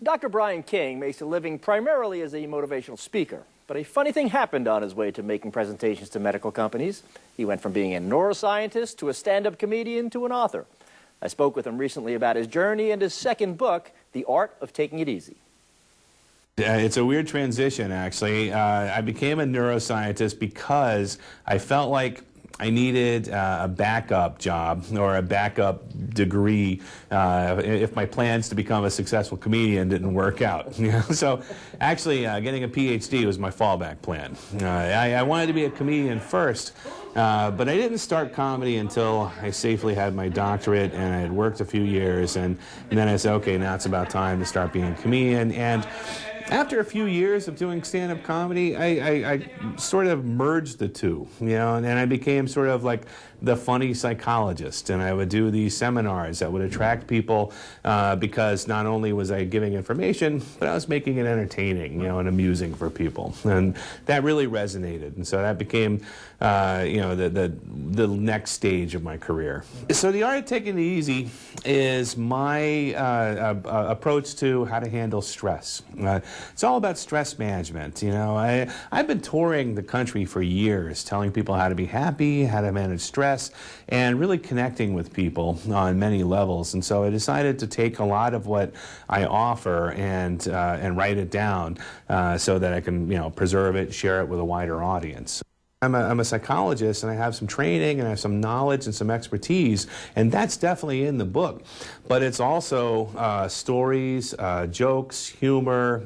Dr. Brian King makes a living primarily as a motivational speaker. But a funny thing happened on his way to making presentations to medical companies. He went from being a neuroscientist to a stand-up comedian to an author. I spoke with him recently about his journey and his second book, The Art of Taking It Easy. It's a weird transition, actually. I became a neuroscientist because I felt like I needed a backup job or a backup degree if my plans to become a successful comedian didn't work out. So actually getting a PhD was my fallback plan. I wanted to be a comedian first, but I didn't start comedy until I safely had my doctorate and I had worked a few years, and then I said, okay, now it's about time to start being a comedian. And after a few years of doing stand-up comedy, I sort of merged the two, and I became sort of like the funny psychologist, and I would do these seminars that would attract people because not only was I giving information, but I was making it entertaining, and amusing for people, and that really resonated, and so that became, the next stage of my career. So the Art of Taking It Easy is my approach to how to handle stress. It's all about stress management. I've been touring the country for years, telling people how to be happy, how to manage stress, and really connecting with people on many levels. And so I decided to take a lot of what I offer and write it down so that I can, preserve it, share it with a wider audience. I'm a psychologist, and I have some training and I have some knowledge and some expertise, and that's definitely in the book. But it's also stories, jokes, humor,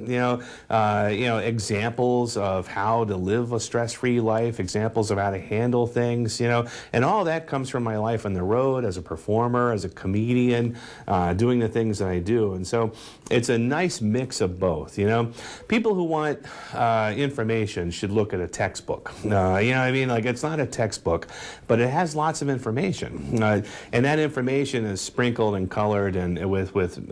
examples of how to live a stress-free life, examples of how to handle things, and all that comes from my life on the road as a performer, as a comedian, doing the things that I do. And so it's a nice mix of both. People who want information should look at a textbook. Like, it's not a textbook, but it has lots of information. And that information is sprinkled and colored and with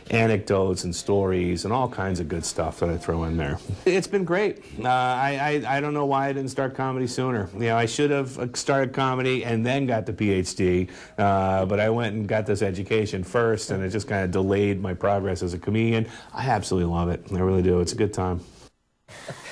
anecdotes and stories and all kinds of good stuff that I throw in there. It's been great. I don't know why I didn't start comedy sooner. I should have started comedy and then got the PhD, but I went and got this education first, and it just kind of delayed my progress as a comedian. I absolutely love it. I really do. It's a good time.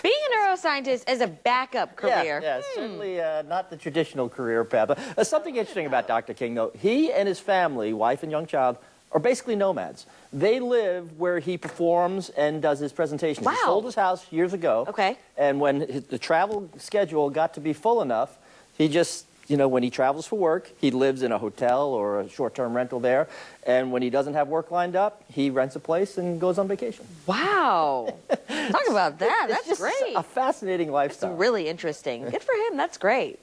Being a neuroscientist is a backup career. Yeah, certainly not the traditional career path. Something interesting about Dr. King, though, he and his family, wife and young child, are basically nomads. They live where he performs and does his presentations. Wow. He sold his house years ago. Okay. And when the travel schedule got to be full enough, he just, when he travels for work, he lives in a hotel or a short-term rental there. And when he doesn't have work lined up, he rents a place and goes on vacation. Wow. Talk about that. That's just great. A fascinating lifestyle. It's really interesting. Good for him. That's great.